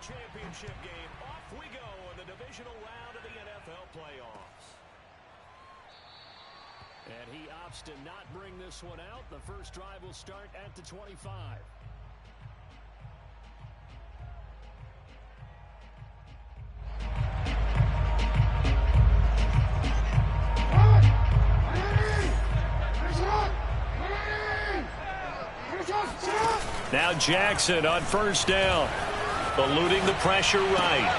championship game. Off we go in the divisional round of the NFL playoffs. And he opts to not bring this one out. The first drive will start at the 25. Now Jackson on first down. Eluding the pressure right.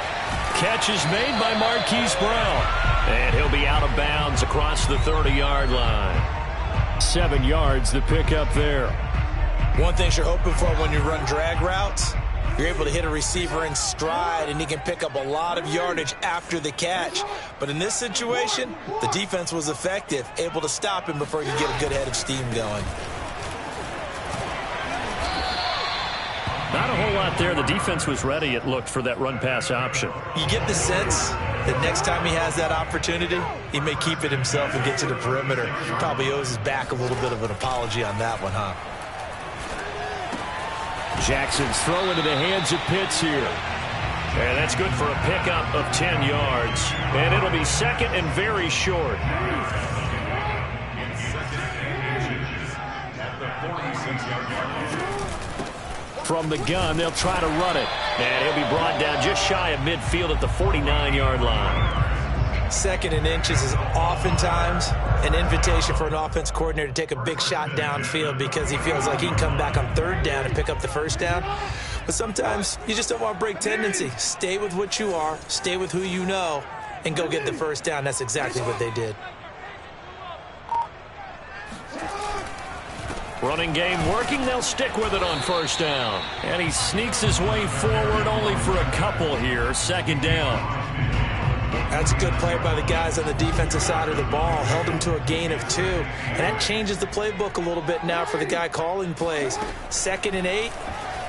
Catch is made by Marquise Brown. And he'll be out of bounds across the 30-yard line. 7 yards the pickup there. One thing you're hoping for when you run drag routes, you're able to hit a receiver in stride, and he can pick up a lot of yardage after the catch. But in this situation, the defense was effective, able to stop him before he could get a good head of steam going. Not a whole lot there. The defense was ready, it looked, for that run-pass option. You get the sense that next time he has that opportunity, he may keep it himself and get to the perimeter. Probably owes his back a little bit of an apology on that one, huh? Jackson's throw into the hands of Pitts here. And that's good for a pickup of 10 yards. And it'll be second and very short. From the gun, they'll try to run it. And he'll be brought down just shy of midfield at the 49-yard line. Second and inches is oftentimes an invitation for an offense coordinator to take a big shot downfield because he feels like he can come back on third down and pick up the first down. But sometimes you just don't want to break tendency. Stay with what you are, stay with who you know, and go get the first down. That's exactly what they did. Running game working. They'll stick with it on first down. And he sneaks his way forward only for a couple here. Second down. That's a good play by the guys on the defensive side of the ball. Held him to a gain of 2. And that changes the playbook a little bit now for the guy calling plays. 2nd and 8.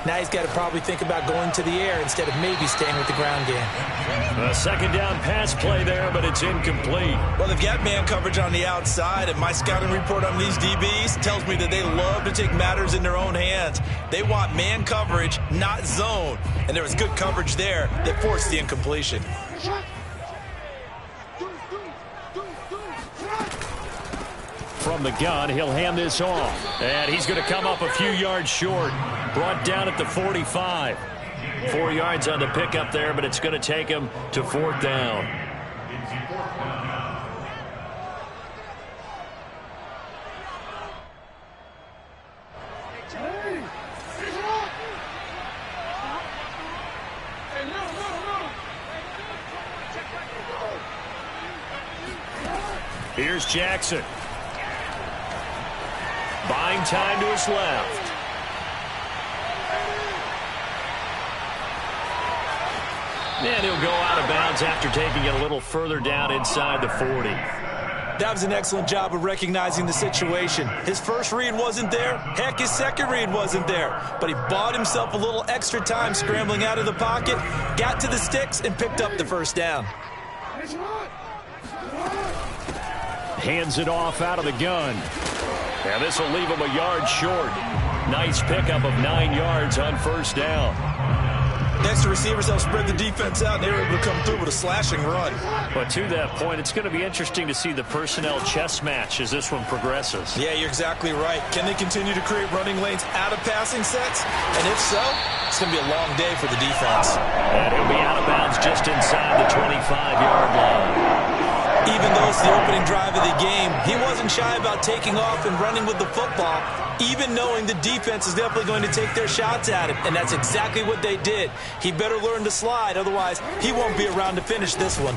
Now he's got to probably think about going to the air instead of maybe staying with the ground game. A second down pass play there, but it's incomplete. Well, they've got man coverage on the outside, and my scouting report on these DBs tells me that they love to take matters in their own hands. They want man coverage, not zone. And there was good coverage there that forced the incompletion. From the gun, he'll hand this off. And he's going to come up a few yards short. Brought down at the 45. 4 yards on the pickup there, but it's going to take him to fourth down. Here's Jackson. Buying time to his left. And he'll go out of bounds after taking it a little further down inside the 40. That was an excellent job of recognizing the situation. His first read wasn't there. Heck, his second read wasn't there. But he bought himself a little extra time scrambling out of the pocket, got to the sticks, and picked up the first down. Hands it off out of the gun. And this will leave him a yard short. Nice pickup of 9 yards on first down. Next to receivers, they'll spread the defense out, and they were able to come through with a slashing run. But to that point, it's going to be interesting to see the personnel chess match as this one progresses. Yeah, you're exactly right. Can they continue to create running lanes out of passing sets? And if so, it's going to be a long day for the defense. And he'll be out of bounds just inside the 25-yard line. Even though it's the opening drive of the game, he wasn't shy about taking off and running with the football, even knowing the defense is definitely going to take their shots at him. And that's exactly what they did. He better learn to slide, otherwise he won't be around to finish this one.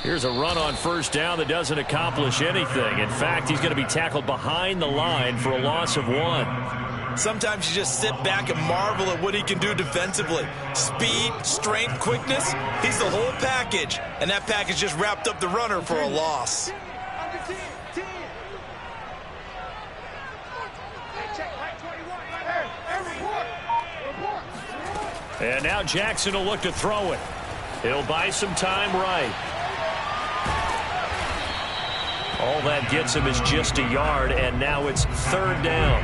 Here's a run on first down that doesn't accomplish anything. In fact, he's going to be tackled behind the line for a loss of 1. Sometimes you just sit back and marvel at what he can do defensively. Speed, strength, quickness, he's the whole package. And that package just wrapped up the runner for a loss. And now Jackson will look to throw it. He'll buy some time right. All that gets him is just a yard, and now it's third down.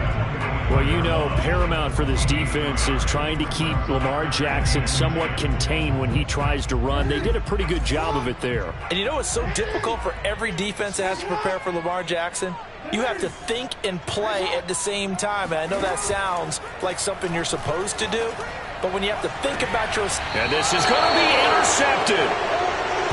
Well, you know, paramount for this defense is trying to keep Lamar Jackson somewhat contained when he tries to run. They did a pretty good job of it there. And you know what's so difficult for every defense that has to prepare for Lamar Jackson? You have to think and play at the same time. And I know that sounds like something you're supposed to do, but when you have to think about your... And this is going to be intercepted.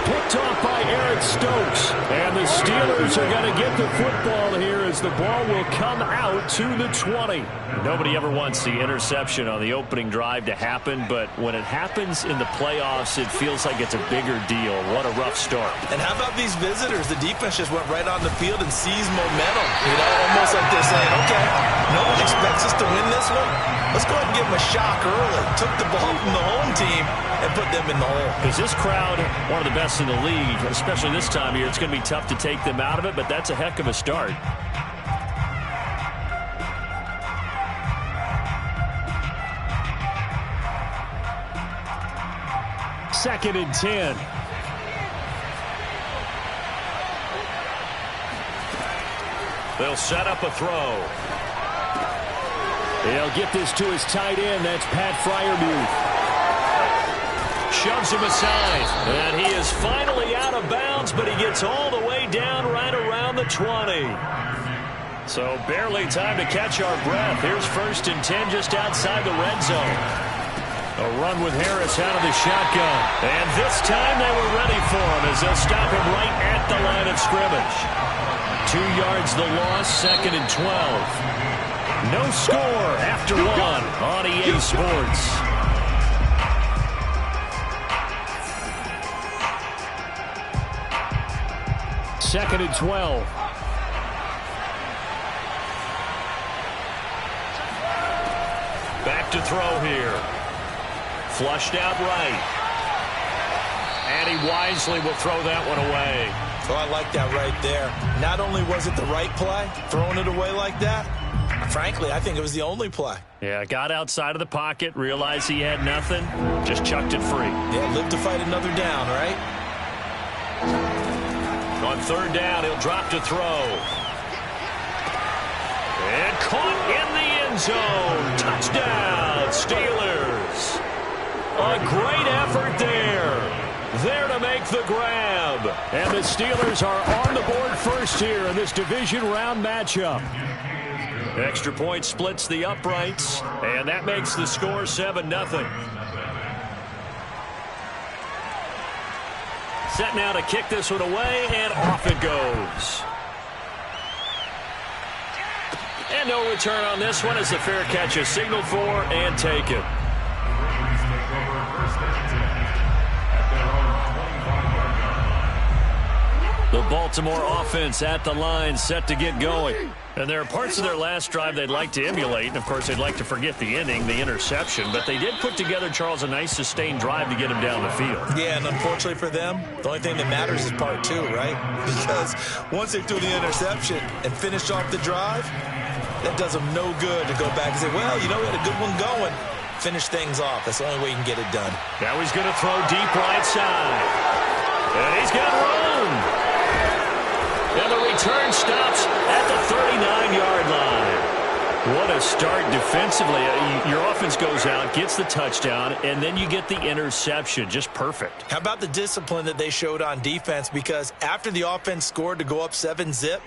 Picked off by Eric Stokes. And the Steelers are going to get the football here as the ball will come out to the 20. Nobody ever wants the interception on the opening drive to happen, but when it happens in the playoffs, it feels like it's a bigger deal. What a rough start. And how about these visitors? The defense just went right on the field and seized momentum. You know, almost like they're saying, okay, no one expects us to win this one. Let's go ahead and give them a shock early. Took the ball from the home team and put them in the hole. Because this crowd, one of the best in the league, especially this time of year, it's going to be tough to take them out of it, but that's a heck of a start. Second and 10. They'll set up a throw. He'll get this to his tight end. That's Pat Freiermuth. Shoves him aside. And he is finally out of bounds, but he gets all the way down right around the 20. So barely time to catch our breath. Here's first and 10 just outside the red zone. A run with Harris out of the shotgun. And this time they were ready for him as they'll stop him right at the line of scrimmage. 2 yards the loss, second and 12. No score after one on EA Sports. Second and 12. Back to throw here. Flushed out right. And he wisely will throw that one away. So I like that right there. Not only was it the right play, throwing it away like that, frankly, I think it was the only play. Yeah, got outside of the pocket, realized he had nothing, just chucked it free. Yeah, live to fight another down, right? On third down, he'll drop to throw. And caught in the end zone. Touchdown, Steelers. A great effort there. There to make the grab. And the Steelers are on the board first here in this division round matchup. Extra point splits the uprights, and that makes the score 7-0. Set now to kick this one away, and off it goes. And no return on this one as the fair catch is signaled for and taken. The Baltimore offense at the line, set to get going. And there are parts of their last drive they'd like to emulate. And, of course, they'd like to forget the inning, the interception. But they did put together, Charles, a nice sustained drive to get him down the field. Yeah, and unfortunately for them, the only thing that matters is part two, right? Because once they threw the interception and finished off the drive, that does them no good to go back and say, well, you know, we had a good one going. Finish things off. That's the only way you can get it done. Now he's going to throw deep right side. And he's got room. And the return stops at the 39-yard line. What a start defensively. Your offense goes out, gets the touchdown, and then you get the interception. Just perfect. How about the discipline that they showed on defense? Because after the offense scored to go up 7-zip,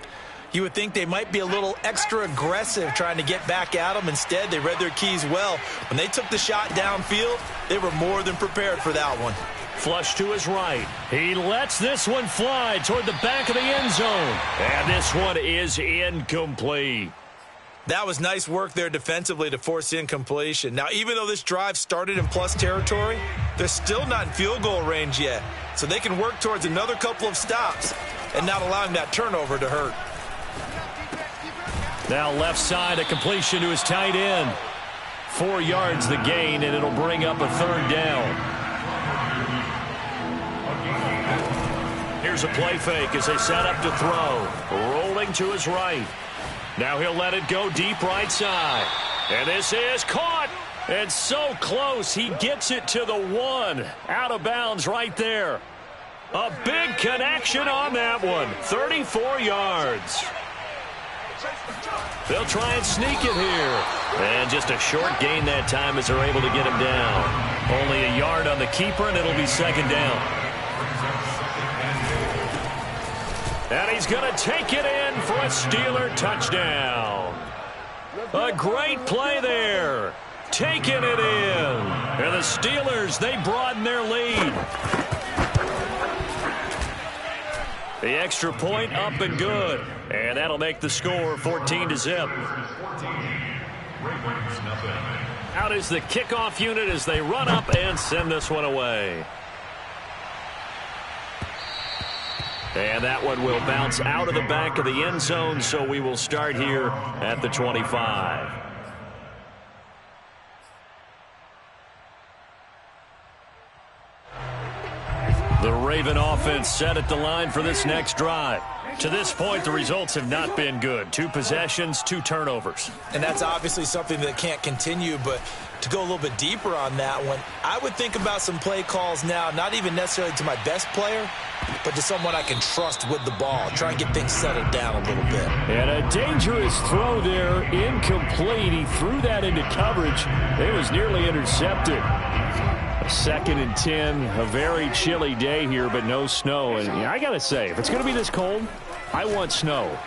you would think they might be a little extra aggressive trying to get back at them. Instead, they read their keys well. When they took the shot downfield, they were more than prepared for that one. Flush to his right. He lets this one fly toward the back of the end zone. And this one is incomplete. That was nice work there defensively to force incompletion. Now, even though this drive started in plus territory, they're still not in field goal range yet. So they can work towards another couple of stops and not allowing that turnover to hurt. Now left side, a completion to his tight end. 4 yards the gain, and it'll bring up a third down. Here's a play fake as they set up to throw. Rolling to his right. Now he'll let it go deep right side. And this is caught. And so close, he gets it to the 1. Out of bounds right there. A big connection on that one. 34 yards. They'll try and sneak it here. And just a short gain that time as they're able to get him down. Only a yard on the keeper, and it'll be second down. And he's going to take it in for a Steeler touchdown. A great play there. Taking it in. And the Steelers, they broaden their lead. The extra point up and good. And that'll make the score 14-0. Out is the kickoff unit as they run up and send this one away. And that one will bounce out of the back of the end zone, so we will start here at the 25. The Raven offense set at the line for this next drive. To this point, the results have not been good. 2 possessions, 2 turnovers. And that's obviously something that can't continue, but to go a little bit deeper on that one, I would think about some play calls now, not even necessarily to my best player, but to someone I can trust with the ball. Try and get things settled down a little bit. And a dangerous throw there, incomplete. He threw that into coverage. It was nearly intercepted. A 2nd and 10, a very chilly day here, but no snow. And I got to say, if it's going to be this cold, I want snow.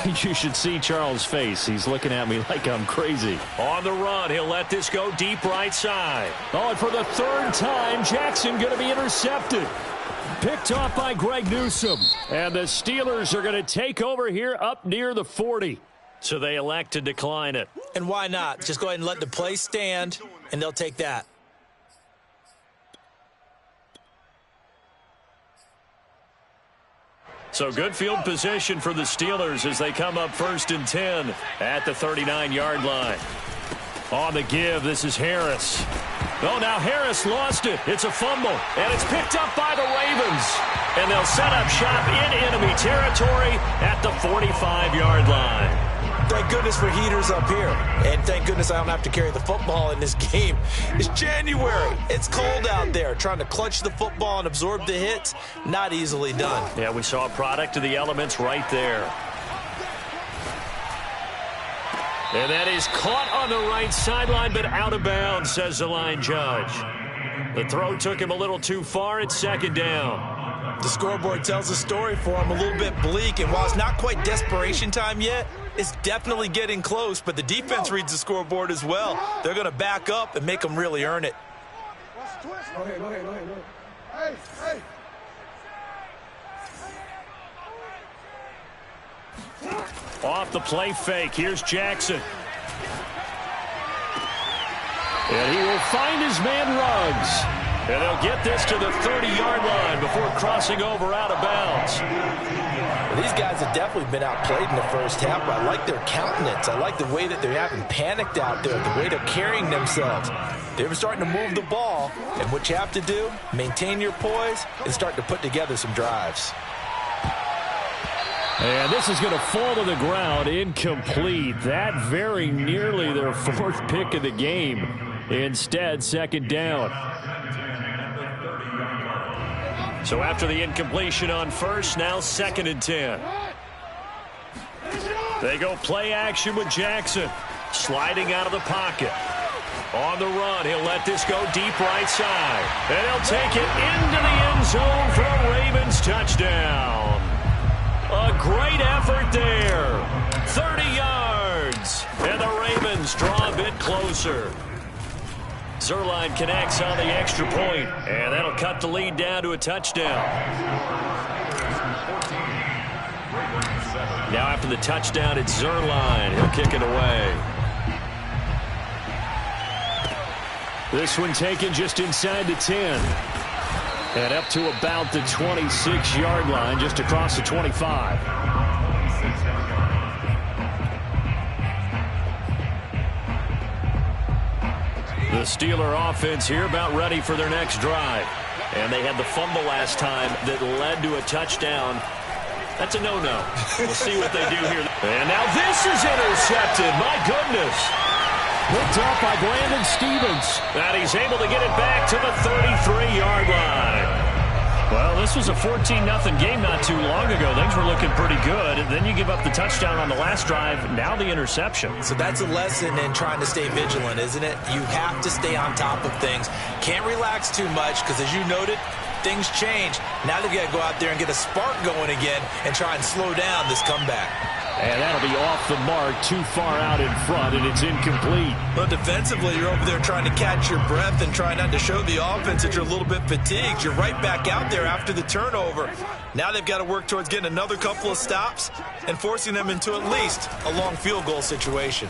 You should see Charles' face. He's looking at me like I'm crazy. On the run, he'll let this go deep right side. Oh, and for the 3rd time, Jackson going to be intercepted. Picked off by Greg Newsome. And the Steelers are going to take over here up near the 40. So they elect to decline it. And why not? Just go ahead and let the play stand, and they'll take that. So good field position for the Steelers as they come up 1st and 10 at the 39-yard line. On the give, this is Harris. Oh, now Harris lost it. It's a fumble, and it's picked up by the Ravens. And they'll set up shop in enemy territory at the 45-yard line. Thank goodness for heaters up here. And thank goodness I don't have to carry the football in this game. It's January. It's cold out there. Trying to clutch the football and absorb the hits, not easily done. Yeah, we saw a product of the elements right there. And that is caught on the right sideline, but out of bounds, says the line judge. The throw took him a little too far. It's 2nd down. The scoreboard tells a story for him, a little bit bleak. And while it's not quite desperation time yet, it's definitely getting close. But the defense reads the scoreboard as well. They're going to back up and make them really earn it. Off the play fake. Here's Jackson. And he will find his man Ruggs. And they'll get this to the 30-yard line before crossing over out of bounds. Well, these guys have definitely been outplayed in the first half, but I like their countenance. I like the way that they're having panicked out there, the way they're carrying themselves. They're starting to move the ball, and what you have to do, maintain your poise and start to put together some drives. And this is going to fall to the ground, incomplete. That very nearly their 4th pick of the game. Instead, 2nd down. So after the incompletion on 1st, now 2nd and 10. They go play action with Jackson. Sliding out of the pocket. On the run, he'll let this go deep right side. And he'll take it into the end zone for a Ravens touchdown. A great effort there. 30 yards. And the Ravens draw a bit closer. Zuerlein connects on the extra point, and that'll cut the lead down to a touchdown. Now after the touchdown, it's Zuerlein. He'll kick it away. This one taken just inside the 10. And up to about the 26-yard line, just across the 25. The Steeler offense here about ready for their next drive. And they had the fumble last time that led to a touchdown. That's a no-no. We'll see what they do here. And now this is intercepted. My goodness. Picked up by Brandon Stephens. And he's able to get it back to the 33-yard line. Well, this was a 14-0 game not too long ago. Things were looking pretty good. And then you give up the touchdown on the last drive. Now the interception. So that's a lesson in trying to stay vigilant, isn't it? You have to stay on top of things. Can't relax too much because, as you noted, things change. Now they've got to go out there and get a spark going again and try and slow down this comeback. And that'll be off the mark, too far out in front, and it's incomplete. Well, defensively, you're over there trying to catch your breath and try not to show the offense that you're a little bit fatigued. You're right back out there after the turnover. Now they've got to work towards getting another couple of stops and forcing them into at least a long field goal situation.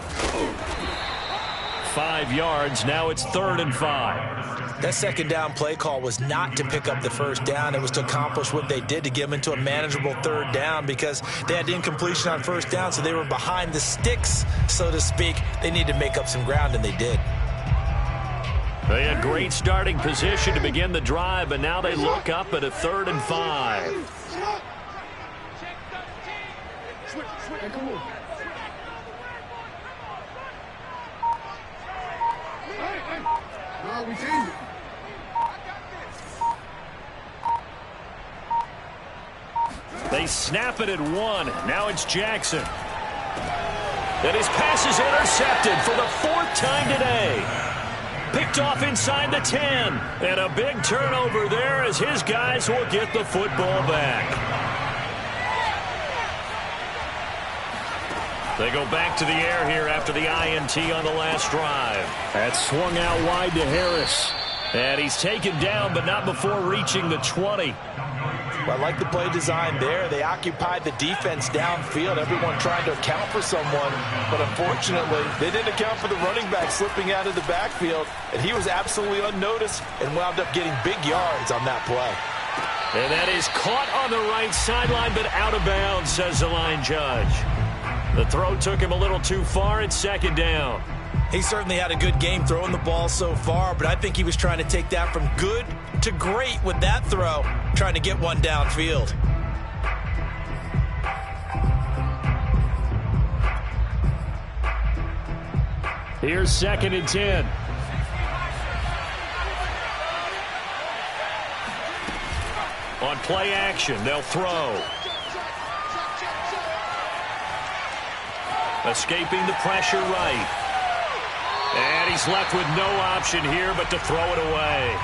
5 yards. Now it's 3rd and 5. That second down play call was not to pick up the first down. It was to accomplish what they did, to get them into a manageable 3rd down, because they had incompletion on first down, so they were behind the sticks, so to speak. They needed to make up some ground, and they did. They had great starting position to begin the drive, but now they look up at a 3rd and 5. They snap it at 1. Now it's Jackson. And his pass is intercepted for the 4th time today. Picked off inside the 10. And a big turnover there as his guys will get the football back. They go back to the air here after the INT on the last drive. That swung out wide to Harris. And he's taken down, but not before reaching the 20. Well, I like the play design there. They occupied the defense downfield, everyone trying to account for someone. But unfortunately, they didn't account for the running back slipping out of the backfield. And he was absolutely unnoticed and wound up getting big yards on that play. And that is caught on the right sideline, but out of bounds, says the line judge. The throw took him a little too far. It's 2nd down. He certainly had a good game throwing the ball so far, but I think he was trying to take that from good to great with that throw, trying to get one downfield. Here's 2nd and 10. On play action, they'll throw. Escaping the pressure right. And he's left with no option here but to throw it away.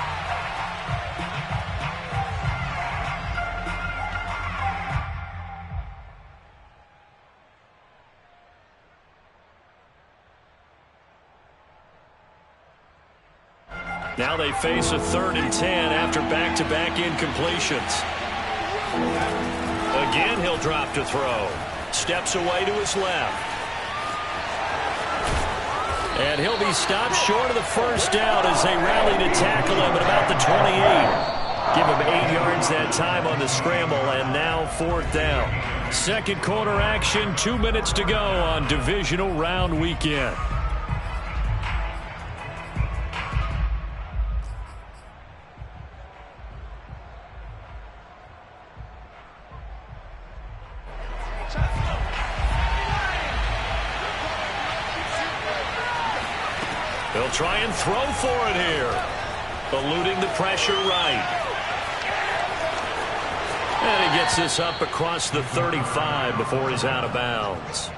Now they face a 3rd and 10 after back-to-back incompletions. Again, he'll drop to throw. Steps away to his left. And he'll be stopped short of the first down as they rally to tackle him at about the 28. Give him 8 yards that time on the scramble, and now 4th down. 2nd quarter action, 2 minutes to go on divisional round weekend. They'll try and throw for it here. Eluding the pressure right. And he gets this up across the 35 before he's out of bounds.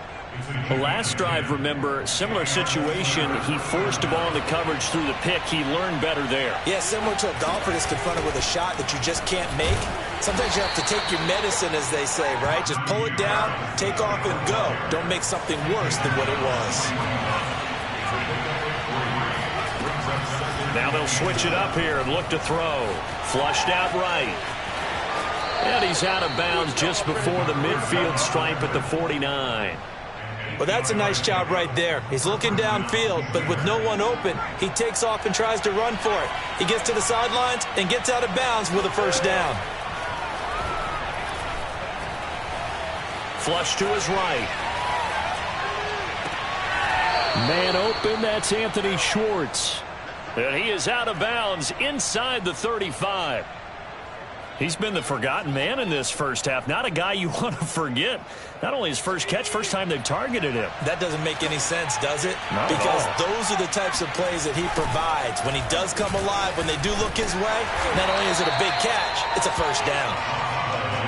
The last drive, remember, similar situation. He forced a ball into coverage through the pick. He learned better there. Yeah, similar to a golfer that's confronted with a shot that you just can't make. Sometimes you have to take your medicine, as they say, right? Just pull it down, take off, and go. Don't make something worse than what it was. Now they'll switch it up here and look to throw. Flushed out right. And he's out of bounds just before the midfield stripe at the 49. Well, that's a nice job right there. He's looking downfield, but with no one open, he takes off and tries to run for it. He gets to the sidelines and gets out of bounds with a first down. Flush to his right. Man open, that's Anthony Schwartz. And he is out of bounds inside the 35. He's been the forgotten man in this first half. Not a guy you want to forget. Not only his first catch, first time they've targeted him. That doesn't make any sense, does it? Not because at all. those are the types of plays that he provides. When he does come alive, when they do look his way, not only is it a big catch, it's a first down.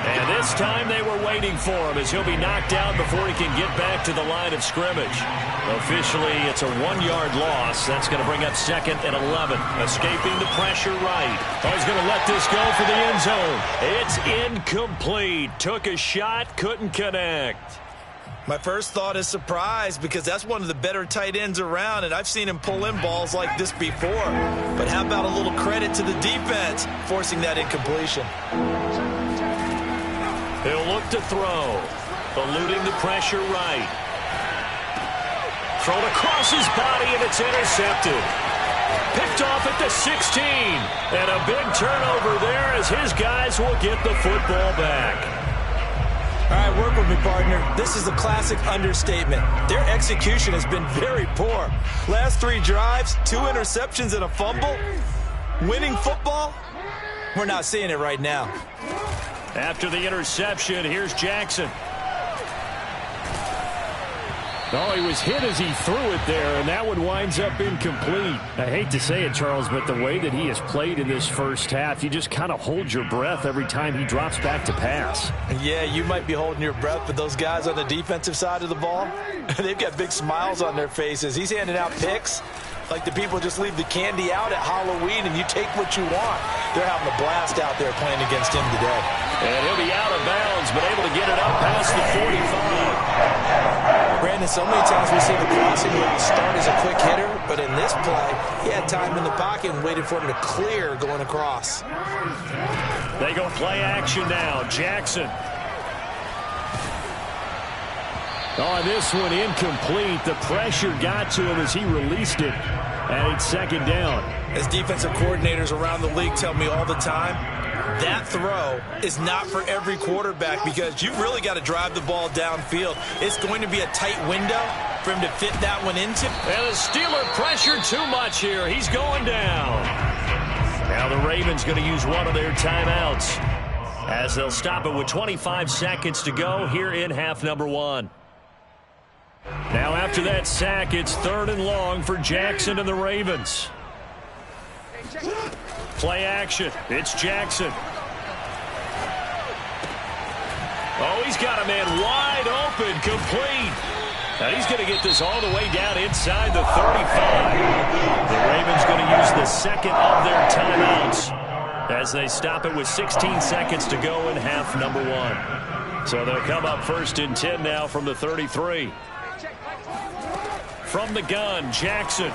And this time they were waiting for him as he'll be knocked down before he can get back to the line of scrimmage. Officially, it's a 1-yard loss. That's going to bring up 2nd and 11. Escaping the pressure right. Oh, he's going to let this go for the end zone. It's incomplete. Took a shot, couldn't connect. My first thought is surprise because that's one of the better tight ends around, and I've seen him pull in balls like this before. But how about a little credit to the defense forcing that incompletion? He'll look to throw. Eluding the pressure right. Thrown across his body, and it's intercepted. Picked off at the 16. And a big turnover there as his guys will get the football back. All right, work with me, partner. This is a classic understatement. Their execution has been very poor. Last 3 drives, 2 interceptions and a fumble. Winning football? We're not seeing it right now. After the interception, here's Jackson. Oh, he was hit as he threw it there, and that one winds up incomplete. I hate to say it, Charles, but the way that he has played in this first half, you just kind of hold your breath every time he drops back to pass. Yeah, you might be holding your breath, but those guys on the defensive side of the ball, they've got big smiles on their faces. He's handing out picks like the people just leave the candy out at Halloween and you take what you want. They're having a blast out there playing against him today. And he'll be out of bounds, but able to get it up past the 45. Brandon, so many times we see the crossing route start as a quick hitter, but in this play, he had time in the pocket and waited for him to clear going across. They go play action now. Jackson. Oh, this one incomplete. The pressure got to him as he released it. And it's 2nd down. As defensive coordinators around the league tell me all the time, that throw is not for every quarterback because you've really got to drive the ball downfield. It's going to be a tight window for him to fit that one into. And the Steeler pressure too much here. He's going down. Now the Ravens going to use one of their timeouts as they'll stop it with 25 seconds to go here in half number 1. Now after that sack, it's 3rd and long for Jackson and the Ravens. Play action. It's Jackson. Oh, he's got a man wide open, complete. Now he's going to get this all the way down inside the 35. The Ravens going to use the 2nd of their timeouts as they stop it with 16 seconds to go in half number 1. So they'll come up 1st and 10 now from the 33. From the gun, Jackson.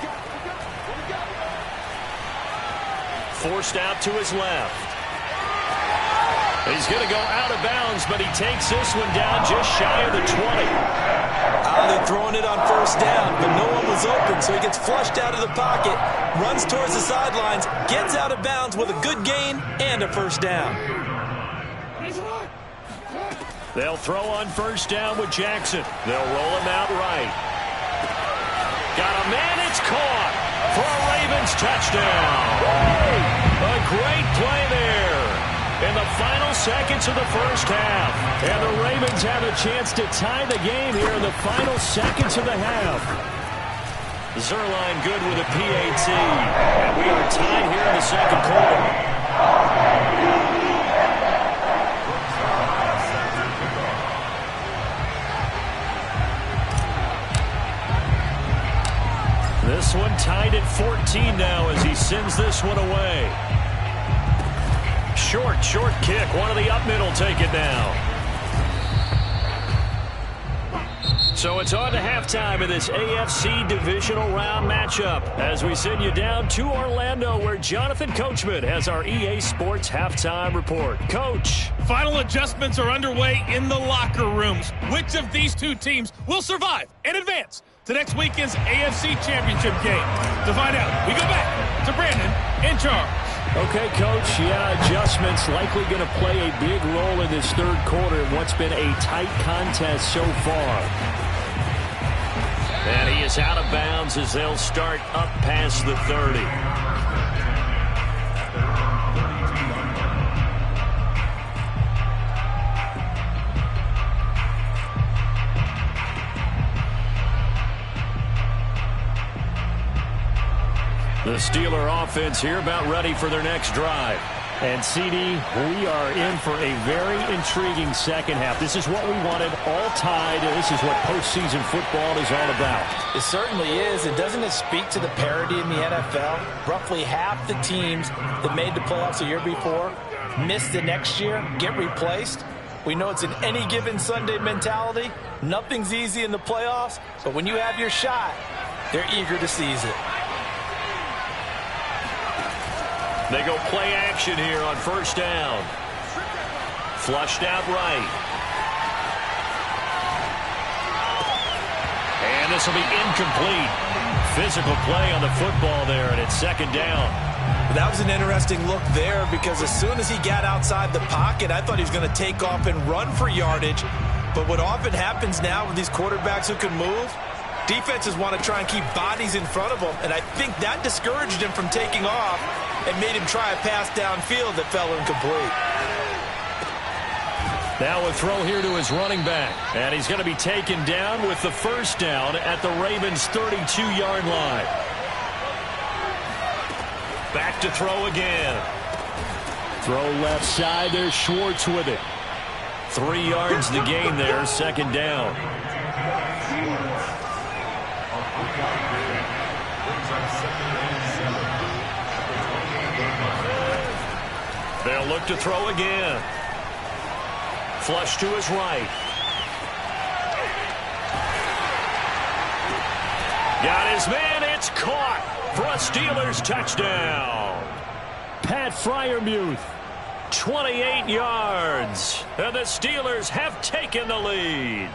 Forced out to his left. He's going to go out of bounds, but he takes this one down just shy of the 20. They're throwing it on 1st down, but no one was open, so he gets flushed out of the pocket, runs towards the sidelines, gets out of bounds with a good gain and a 1st down. They'll throw on 1st down with Jackson. They'll roll him out right. Got a man, it's caught for a Ravens touchdown. A great play there in the final seconds of the first half. And the Ravens have a chance to tie the game here in the final seconds of the half. Zuerlein good with a PAT. And we are tied here in the 2nd quarter. This one tied at 14 now as he sends this one away. Short kick. One of the up middle take it now. So it's on to halftime of this AFC divisional round matchup as we send you down to Orlando where Jonathan Coachman has our EA Sports halftime report. Coach. Final adjustments are underway in the locker rooms. Which of these 2 teams will survive and advance to next weekend's AFC Championship game? To find out, we go back to Brandon and Charles. Okay, Coach, adjustments likely going to play a big role in this 3rd quarter in what's been a tight contest so far. And he is out of bounds as they'll start up past the 30. The Steeler offense here about ready for their next drive. And, CD, we are in for a very intriguing second half. This is what we wanted, all tied. This is what postseason football is all about. It certainly is. And doesn't it speak to the parity in the NFL? Roughly half the teams that made the playoffs the year before miss the next year, get replaced. We know it's an any given Sunday mentality. Nothing's easy in the playoffs, but when you have your shot, they're eager to seize it. They go play action here on first down. Flushed out right. And this will be incomplete. Physical play on the football there, and it's second down. That was an interesting look there because as soon as he got outside the pocket, I thought he was going to take off and run for yardage. But what often happens now with these quarterbacks who can move, defenses want to try and keep bodies in front of them, and I think that discouraged him from taking off and made him try a pass downfield that fell incomplete. Now a throw here to his running back, and he's going to be taken down with the first down at the Ravens' 32-yard line. Back to throw again. Throw left side. There's Schwartz with it. 3 yards to gain there, second down. They'll look to throw again. Flush to his right. Got his man. It's caught for a Steelers touchdown. Pat Freiermuth. 28 yards. And the Steelers have taken the lead.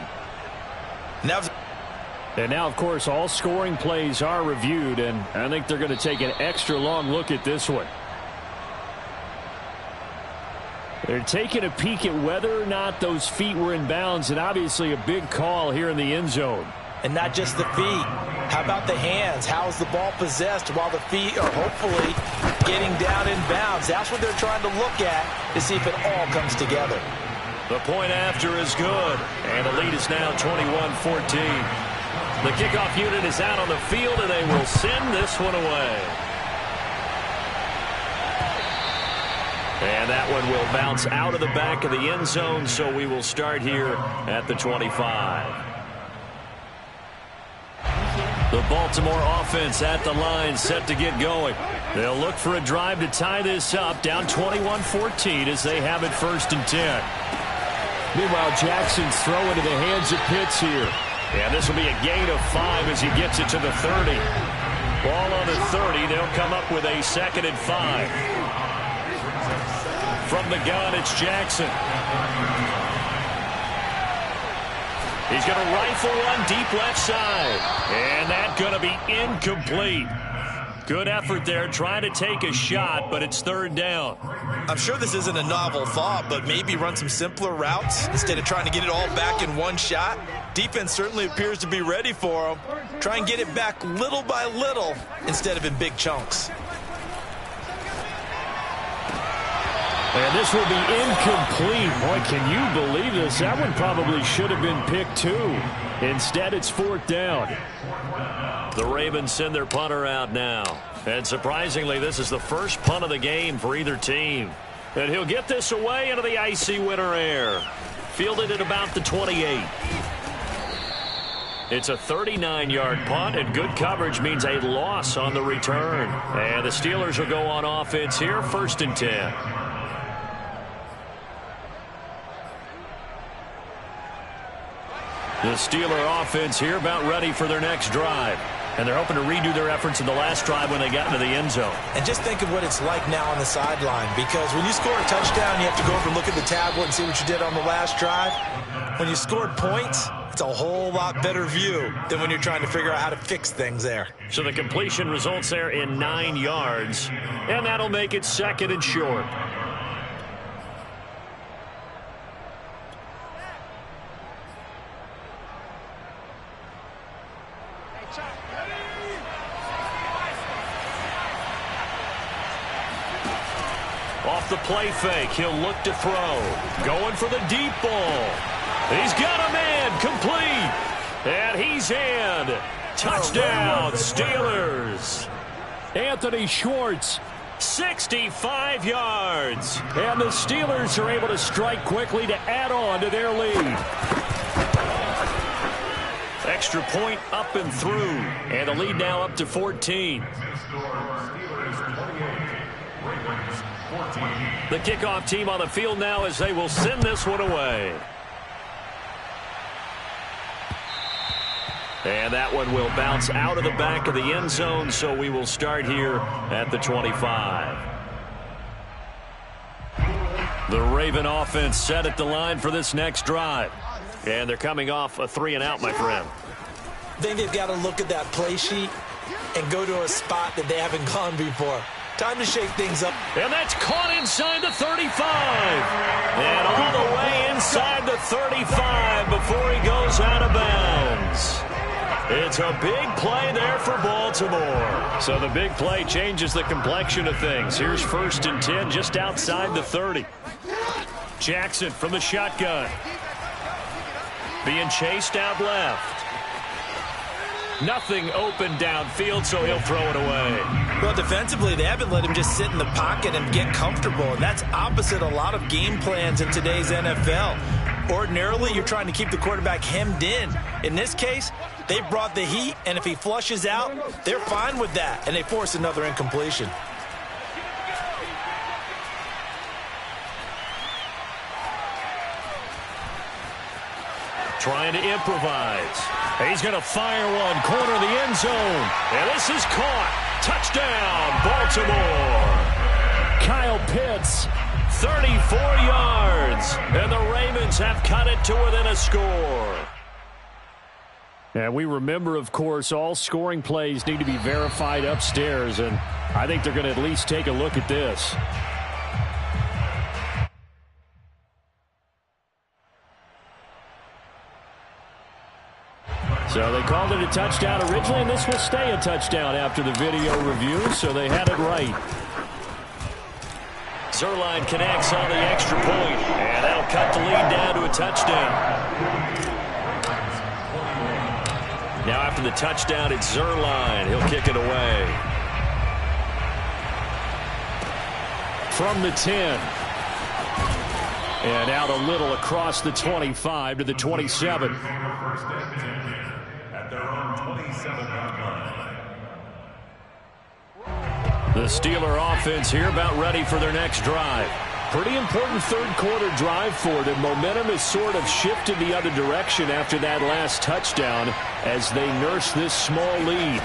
And now, of course, all scoring plays are reviewed, and I think they're going to take an extra long look at this one. They're taking a peek at whether or not those feet were in bounds, and obviously a big call here in the end zone. And not just the feet. How about the hands? How's the ball possessed while the feet are hopefully getting down in bounds? That's what they're trying to look at to see if it all comes together. The point after is good, and the lead is now 21-14. The kickoff unit is out on the field, and they will send this one away. And that one will bounce out of the back of the end zone, so we will start here at the 25. The Baltimore offense at the line, set to get going. They'll look for a drive to tie this up, down 21-14 as they have it 1st and 10. Meanwhile, Jackson's throw into the hands of Pitts here. And this will be a gain of 5 as he gets it to the 30. Ball on the 30. They'll come up with a 2nd and 5. From the gun, it's Jackson. He's going to rifle one deep left side. And that's going to be incomplete. Good effort there, trying to take a shot, but it's 3rd down. I'm sure this isn't a novel thought, but maybe run some simpler routes instead of trying to get it all back in one shot. Defense certainly appears to be ready for him. Try and get it back little by little instead of in big chunks. And this will be incomplete. Boy, can you believe this? That one probably should have been picked too. Instead, it's 4th down. The Ravens send their punter out now. And surprisingly, this is the first punt of the game for either team. And he'll get this away into the icy winter air. Fielded at about the 28. It's a 39-yard punt, and good coverage means a loss on the return. And the Steelers will go on offense here, 1st and 10. The Steeler offense here about ready for their next drive. And they're hoping to redo their efforts in the last drive when they got into the end zone. And just think of what it's like now on the sideline, because when you score a touchdown, you have to go over and look at the tablet and see what you did on the last drive. When you scored points, it's a whole lot better view than when you're trying to figure out how to fix things there. So the completion results there in 9 yards, and that'll make it 2nd and short. Off the play fake, he'll look to throw. Going for the deep ball. He's got a man, complete. And he's in. Touchdown, Steelers. Anthony Schwartz. 65 yards. And the Steelers are able to strike quickly to add on to their lead. Extra point up and through. And the lead now up to 14. The kickoff team on the field now as they will send this one away. And that one will bounce out of the back of the end zone, so we will start here at the 25. The Raven offense set at the line for this next drive. And they're coming off a 3-and-out, my friend. I think they've got to look at that play sheet and go to a spot that they haven't gone before. Time to shake things up. And that's caught inside the 35. And all the way inside the 35 before he goes out of bounds. It's a big play there for Baltimore. So the big play changes the complexion of things. Here's 1st and 10 just outside the 30. Jackson from the shotgun. Being chased out left. Nothing open downfield, so he'll throw it away. Well, defensively, they haven't let him just sit in the pocket and get comfortable, and that's opposite a lot of game plans in today's NFL. Ordinarily, you're trying to keep the quarterback hemmed in. In this case, they brought the heat, and if he flushes out, they're fine with that, and they force another incompletion. Trying to improvise. He's going to fire one, corner of the end zone. And this is caught. Touchdown, Baltimore. Kyle Pitts. 34 yards. And the Ravens have cut it to within a score. And we remember, of course, all scoring plays need to be verified upstairs. And I think they're going to at least take a look at this. So they called it a touchdown originally, and this will stay a touchdown after the video review, so they had it right. Zuerlein connects on the extra point, and that'll cut the lead down to a touchdown. Now after the touchdown, it's Zuerlein. He'll kick it away. From the 10. And out a little across the 25 to the 27. The Steeler offense here about ready for their next drive. Pretty important third quarter drive for them. Momentum has sort of shifted the other direction after that last touchdown as they nurse this small lead.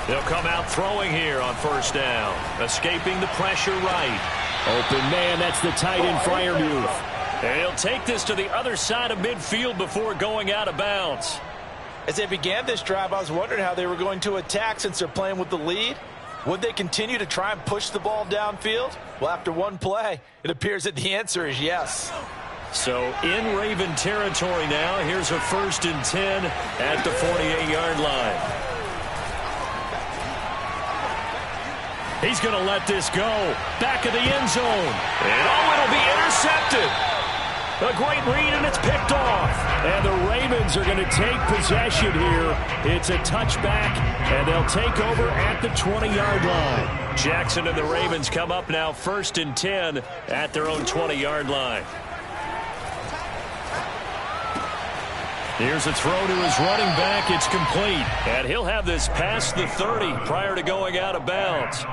They'll come out throwing here on 1st down. Escaping the pressure right. Open man, that's the tight end Freiermuth. And he'll take this to the other side of midfield before going out of bounds. As they began this drive, I was wondering how they were going to attack since they're playing with the lead. Would they continue to try and push the ball downfield? Well, after one play, it appears that the answer is yes. So in Raven territory now, here's a 1st and 10 at the 48-yard line. He's going to let this go. Back of the end zone. And it'll be intercepted. A great read, and it's picked off. And the Ravens are going to take possession here. It's a touchback, and they'll take over at the 20-yard line. Jackson and the Ravens come up now 1st and 10 at their own 20-yard line. Here's a throw to his running back. It's complete. And he'll have this past the 30 prior to going out of bounds.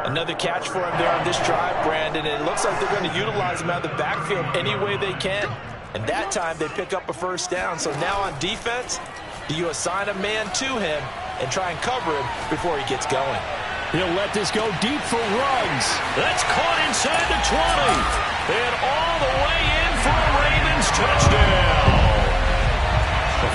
Another catch for him there on this drive, Brandon. And it looks like they're going to utilize him out of the backfield any way they can. And that time they pick up a 1st down. So now on defense, do you assign a man to him and try and cover him before he gets going? He'll let this go deep for runs. That's caught inside the 20. And all the way in for a Ravens touchdown.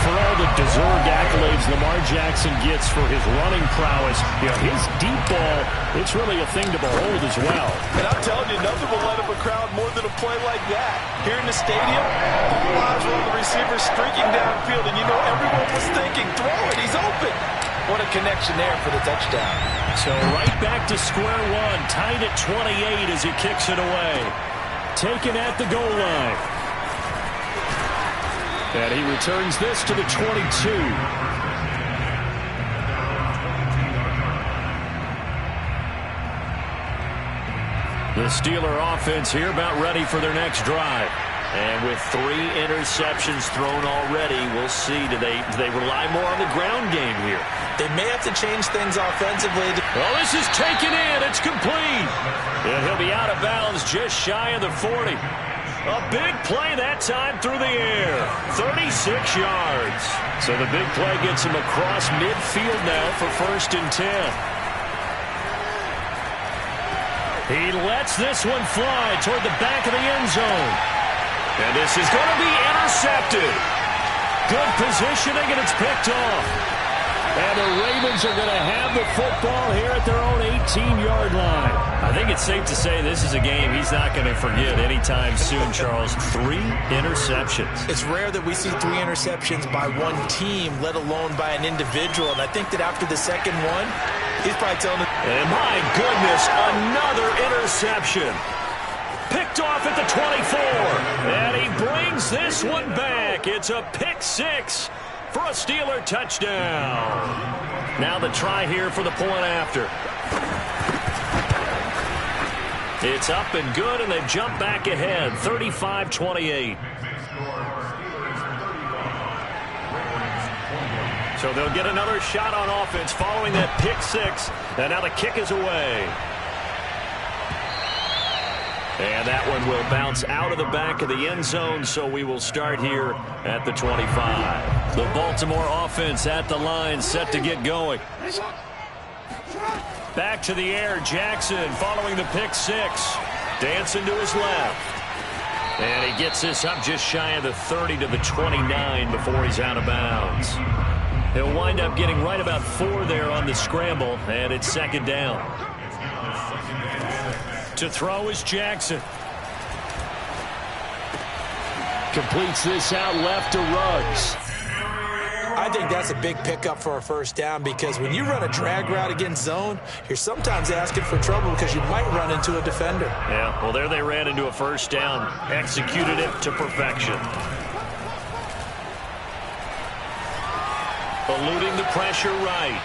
For all the deserved accolades Lamar Jackson gets for his running prowess, his deep ball, it's really a thing to behold as well. And I'm telling you, nothing will let up a crowd more than a play like that. Here in the stadium, all eyes were on the receiver streaking downfield, and you know everyone was thinking, throw it, he's open. What a connection there for the touchdown. So right back to square one, tied at 28 as he kicks it away. Taken at the goal line. And he returns this to the 22. The Steeler offense here about ready for their next drive. And with 3 interceptions thrown already, we'll see. Do they rely more on the ground game here? They may have to change things offensively. Well, this is taken in. It's complete. And he'll be out of bounds just shy of the 40. A big play that time through the air. 36 yards. So the big play gets him across midfield now for 1st and 10. He lets this one fly toward the back of the end zone. And this is going to be intercepted. Good positioning, and it's picked off. And the Ravens are going to have the football here at their own 18-yard line. I think it's safe to say this is a game he's not going to forget anytime soon, Charles. 3 interceptions. It's rare that we see 3 interceptions by one team, let alone by an individual. And I think that after the second one, he's probably telling them. And my goodness, another interception. Picked off at the 24. And he brings this one back. It's a pick 6 for a Steeler touchdown. Now the try here for the point after. It's up and good, and they've jumped back ahead, 35-28. So they'll get another shot on offense following that pick 6. And now the kick is away. And that one will bounce out of the back of the end zone, so we will start here at the 25. The Baltimore offense at the line, set to get going. Back to the air, Jackson following the pick 6. Dancing to his left. And he gets this up just shy of the 30 to the 29 before he's out of bounds. He'll wind up getting right about 4 there on the scramble, and it's 2nd down. To throw is Jackson. Completes this out left to Ruggs. I think that's a big pickup for a 1st down, because when you run a drag route against zone, you're sometimes asking for trouble because you might run into a defender. Yeah, well, there they ran into a 1st down. Executed it to perfection. Eluding the pressure right.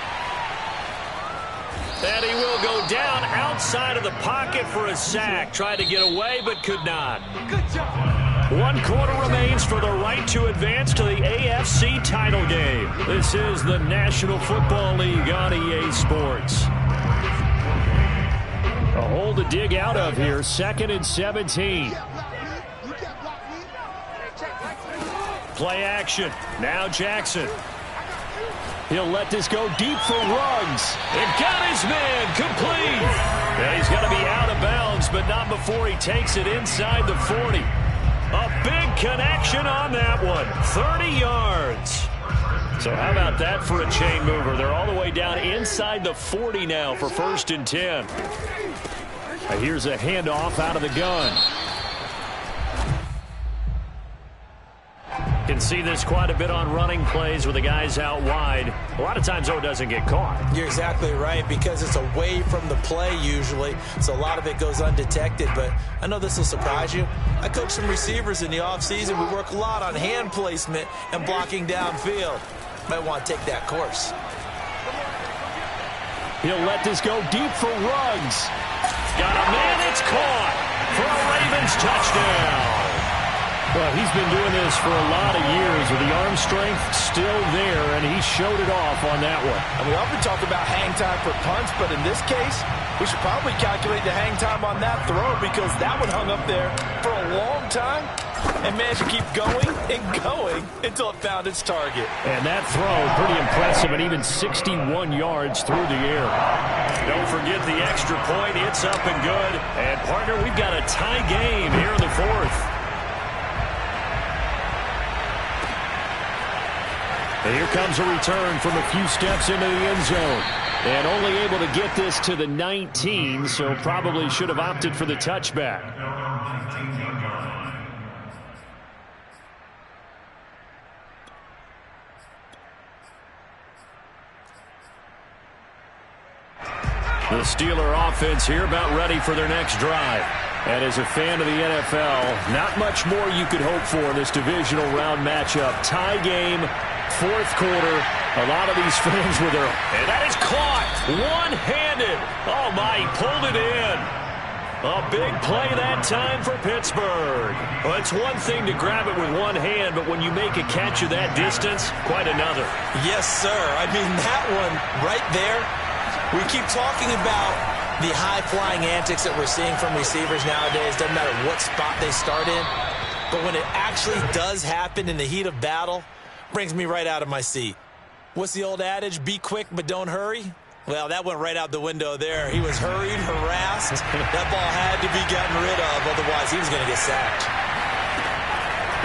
And he will go down outside of the pocket for a sack. Tried to get away, but could not. Good job. 1 quarter remains for the right to advance to the AFC title game. This is the National Football League on EA Sports. A hole to dig out of here. 2nd and 17. Play action. Now Jackson. He'll let this go deep for Ruggs. And got his man complete. And he's going to be out of bounds, but not before he takes it inside the 40. A big connection on that one. 30 yards. So how about that for a chain mover? They're all the way down inside the 40 now for 1st and 10. Here's a handoff out of the gun. Can see this quite a bit on running plays with the guys out wide. A lot of times, though, it doesn't get caught. You're exactly right, because it's away from the play usually, so a lot of it goes undetected. But I know this will surprise you. I coach some receivers in the offseason. We work a lot on hand placement and blocking downfield. Might want to take that course. He'll let this go deep for Ruggs. Got a man, it's caught for a Ravens touchdown. Well, he's been doing this for a lot of years with the arm strength still there, and he showed it off on that one. And we often talk about hang time for punts, but in this case, we should probably calculate the hang time on that throw, because that one hung up there for a long time and managed to keep going and going until it found its target. And that throw, pretty impressive, and even 61 yards through the air. Don't forget the extra point. It's up and good. And, partner, we've got a tie game here in the 4th. And here comes a return from a few steps into the end zone. And only able to get this to the 19, so probably should have opted for the touchback. The Steeler offense here about ready for their next drive. And as a fan of the NFL, not much more you could hope for in this divisional round matchup. Tie game, 4th quarter. A lot of these fans with their... And that is caught. One-handed. Oh, my, he pulled it in. A big play that time for Pittsburgh. Well, it's one thing to grab it with one hand, but when you make a catch of that distance, quite another. Yes, sir. I mean, that one right there, we keep talking about the high-flying antics that we're seeing from receivers nowadays. Doesn't matter what spot they start in. But when it actually does happen in the heat of battle, brings me right out of my seat. What's the old adage? Be quick, but don't hurry? Well, that went right out the window there. He was hurried, harassed. That ball had to be gotten rid of, otherwise he was going to get sacked.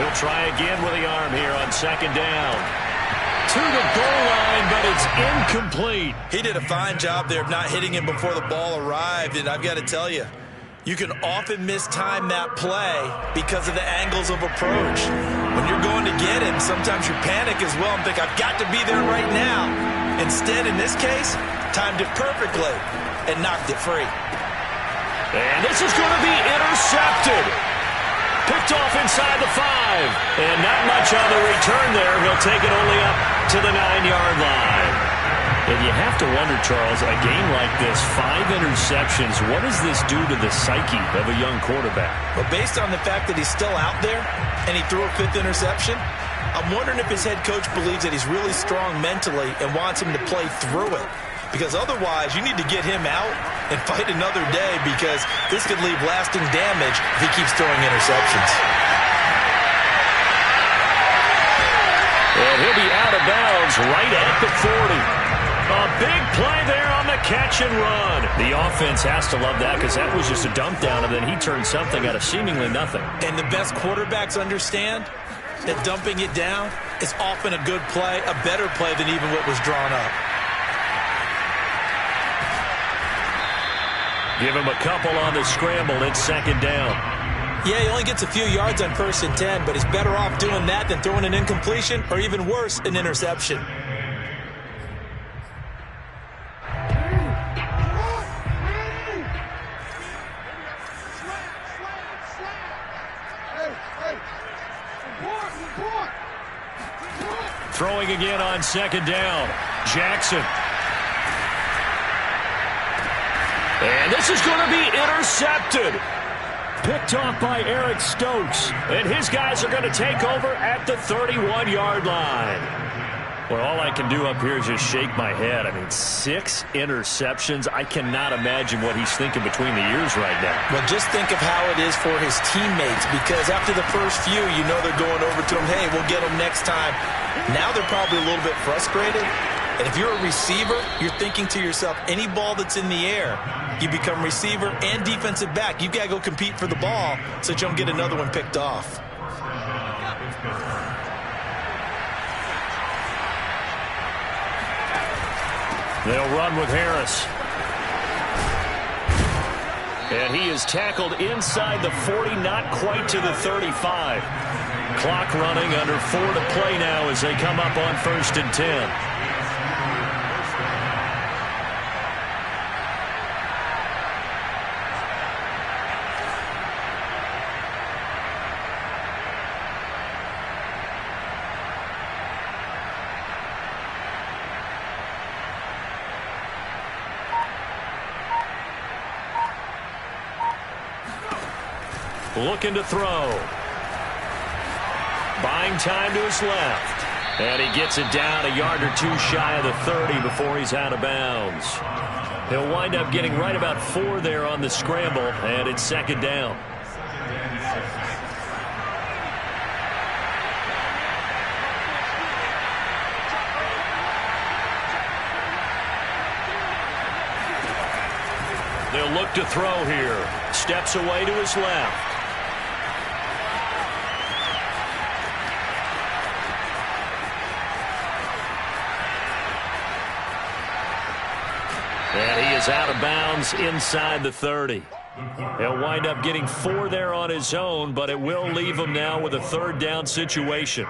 He'll try again with the arm here on second down. To the goal line, but it's incomplete. He did a fine job there of not hitting him before the ball arrived, and I've got to tell you, you can often mistime that play because of the angles of approach. When you're going to get him, sometimes you panic as well and think, I've got to be there right now. Instead, in this case, timed it perfectly and knocked it free. And this is going to be intercepted. Picked off inside the 5. And not much on the return there. He'll take it only up to the 9-yard line. And you have to wonder, Charles, a game like this, 5 interceptions, what does this do to the psyche of a young quarterback? Well, based on the fact that he's still out there and he threw a 5th interception, I'm wondering if his head coach believes that he's really strong mentally and wants him to play through it. Because otherwise, you need to get him out and fight another day, because this could leave lasting damage if he keeps throwing interceptions. And he'll be out of bounds right at the 40. A big play there on the catch and run. The offense has to love that, because that was just a dump down, and then he turned something out of seemingly nothing. And the best quarterbacks understand that dumping it down is often a good play, a better play than even what was drawn up. Give him a couple on the scramble. It's second down. Yeah, he only gets a few yards on 1st and 10, but he's better off doing that than throwing an incompletion, or even worse, an interception. Throwing again on second down. Jackson. And this is going to be intercepted. Picked off by Eric Stokes. And his guys are going to take over at the 31-yard line. Well, all I can do up here is just shake my head. I mean, 6 interceptions. I cannot imagine what he's thinking between the ears right now. Well, just think of how it is for his teammates, because after the first few, you know they're going over to him, hey, we'll get him next time. Now they're probably a little bit frustrated. And if you're a receiver, you're thinking to yourself, any ball that's in the air, you become receiver and defensive back. You've got to go compete for the ball so that you don't get another one picked off. They'll run with Harris. And he is tackled inside the 40, not quite to the 35. Clock running, under 4 to play now as they come up on 1st and 10. Looking to throw. Buying time to his left. And he gets it down a yard or 2 shy of the 30 before he's out of bounds. He'll wind up getting right about 4 there on the scramble, and it's second down. They'll look to throw here. Steps away to his left. And he is out of bounds inside the 30. He'll wind up getting 4 there on his own, but it will leave him now with a 3rd down situation.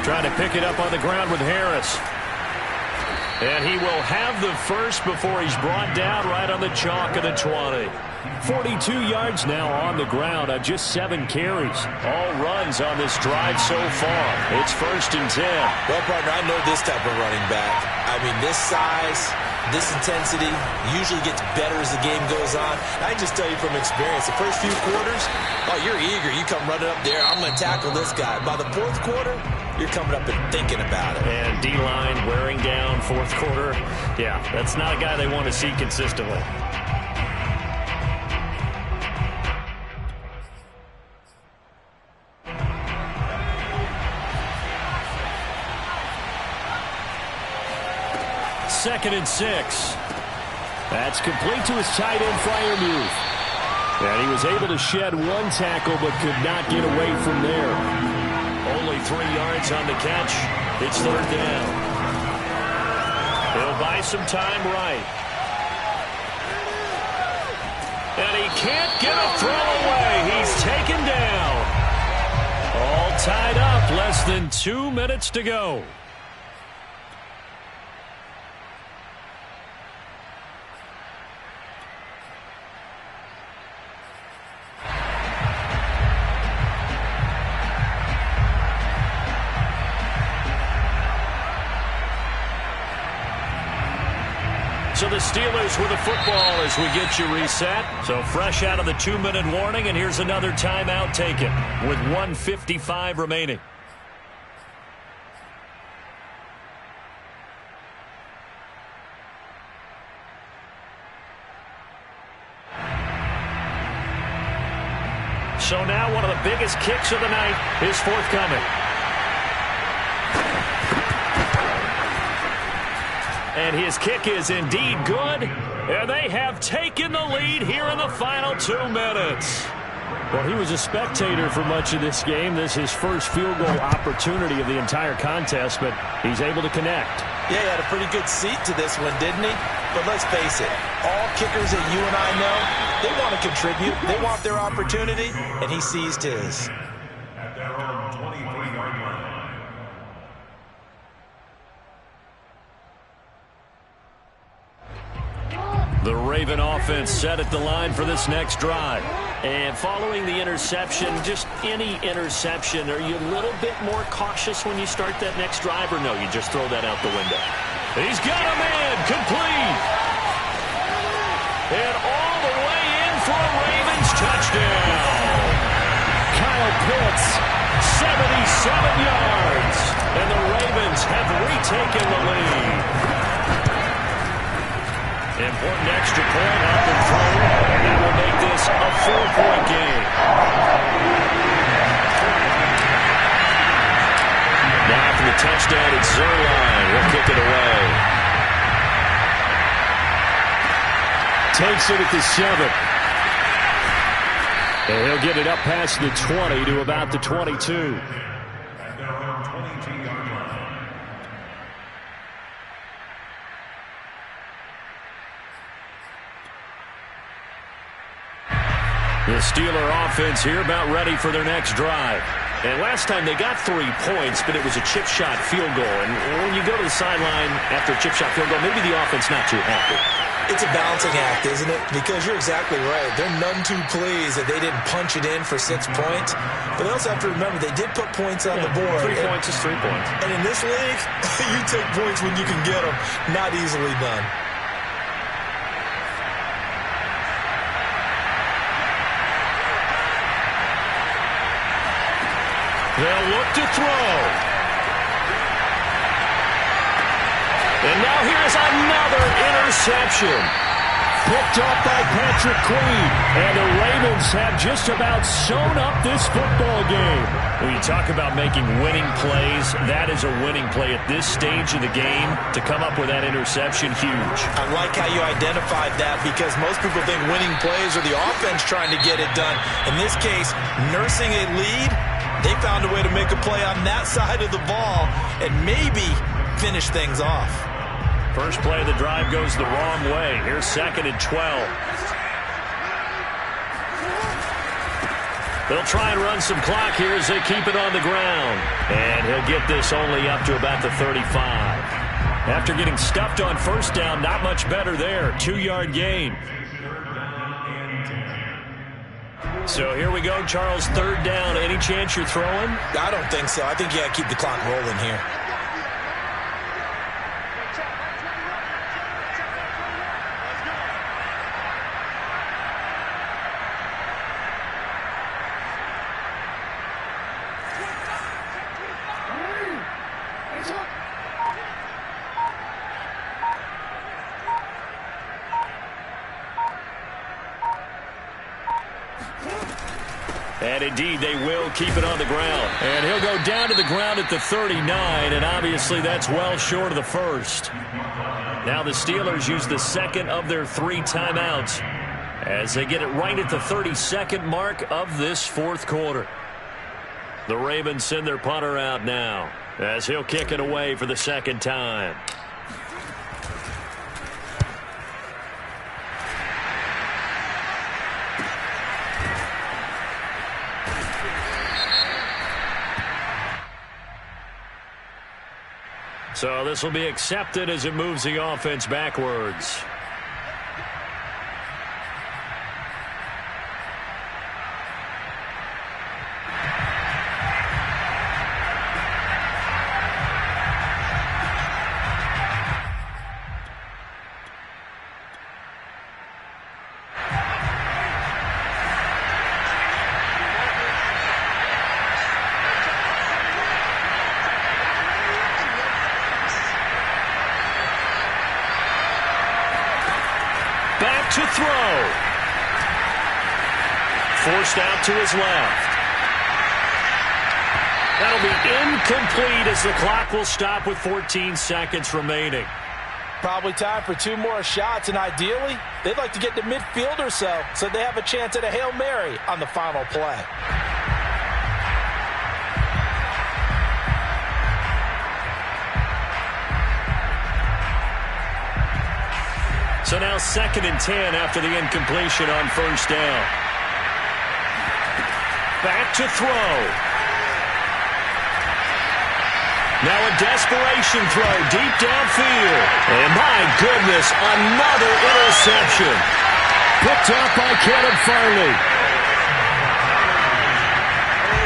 Trying to pick it up on the ground with Harris. And he will have the first before he's brought down right on the chalk of the 20. 42 yards now on the ground on just 7 carries. All runs on this drive so far. It's 1st and 10. Well, partner, I know this type of running back. I mean, this size, this intensity usually gets better as the game goes on. I can just tell you from experience, the first few quarters, oh, you're eager. You come running up there, I'm going to tackle this guy. By the 4th quarter, you're coming up and thinking about it. And D-line wearing down 4th quarter. Yeah, that's not a guy they want to see consistently. Second and 6. That's complete to his tight end, Freiermuth. And he was able to shed 1 tackle but could not get away from there. Only 3 yards on the catch. It's 3rd down. He'll buy some time right. And he can't get a throw away. He's taken down. All tied up. Less than 2 minutes to go. So the Steelers with the football as we get you reset. So fresh out of the 2-minute warning, and here's another timeout taken with 1:55 remaining. So now one of the biggest kicks of the night is forthcoming. And his kick is indeed good. And they have taken the lead here in the final 2 minutes. Well, he was a spectator for much of this game. This is his first field goal opportunity of the entire contest, but he's able to connect. Yeah, he had a pretty good seat to this one, didn't he? But let's face it, all kickers that you and I know, they want to contribute. They want their opportunity, and he seized his. At their own 23-yard line. The Raven offense set at the line for this next drive. And following the interception, just any interception, are you a little bit more cautious when you start that next drive, or no, you just throw that out the window? He's got a man, complete. And all the way in for a Ravens touchdown. Kyle Pitts, 77 yards. And the Ravens have retaken the lead. Important extra point up and through, and that will make this a 4-point game. Now for the touchdown, it's Zuerlein. He'll kick it away. takes it at the 7. And he'll get it up past the 20 to about the 22. The Steeler offense here about ready for their next drive. And last time they got 3 points, but it was a chip shot field goal. And when you go to the sideline after a chip shot field goal, maybe the offense not too happy. It's a balancing act, isn't it? Because you're exactly right. They're none too pleased that they didn't punch it in for 6 points. But they also have to remember they did put points on the board. 3 points is 3 points. And in this league, you take points when you can get them. Not easily done. They'll look to throw. And now here's another interception. Picked up by Patrick Queen. And the Ravens have just about sewn up this football game. When you talk about making winning plays, that is a winning play at this stage of the game. To come up with that interception, huge. I like how you identified that, because most people think winning plays are the offense trying to get it done. In this case, nursing a lead, they found a way to make a play on that side of the ball and maybe finish things off. First play of the drive goes the wrong way. Here's 2nd and 12. They'll try and run some clock here as they keep it on the ground. And he'll get this only up to about the 35. After getting stuffed on first down, not much better there. 2-yard gain. So here we go, Charles, third down. Any chance you're throwing? I don't think so. I think you got to keep the clock rolling here. And indeed, they will keep it on the ground. And he'll go down to the ground at the 39, and obviously that's well short of the first. Now the Steelers use the second of their 3 timeouts as they get it right at the 32nd mark of this fourth quarter. The Ravens send their punter out now as he'll kick it away for the second time. So this will be accepted as it moves the offense backwards. To throw. Forced out to his left. That'll be incomplete as the clock will stop with 14 seconds remaining. Probably time for 2 more shots, and ideally, they'd like to get to midfield or so they have a chance at a Hail Mary on the final play. So now 2nd and 10 after the incompletion on first down. Back to throw. Now a desperation throw deep downfield. And my goodness, another interception. Picked up by Caleb Farley.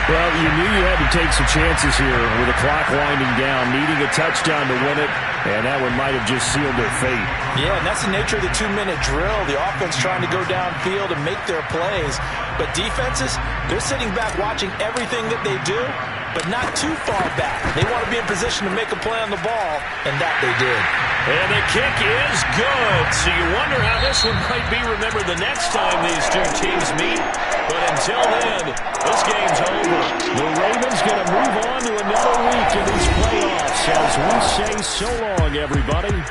Well, you knew you had to take some chances here with the clock winding down, needing a touchdown to win it, and that one might have just sealed their fate. Yeah, and that's the nature of the 2-minute drill. The offense trying to go downfield and make their plays. But defenses, they're sitting back watching everything that they do, but not too far back. They want to be in position to make a play on the ball, and that they did. And the kick is good. So you wonder how this one might be remembered the next time these two teams meet. But until then, this game's over. The Ravens going to move on to another week in these playoffs as we say so long, everybody.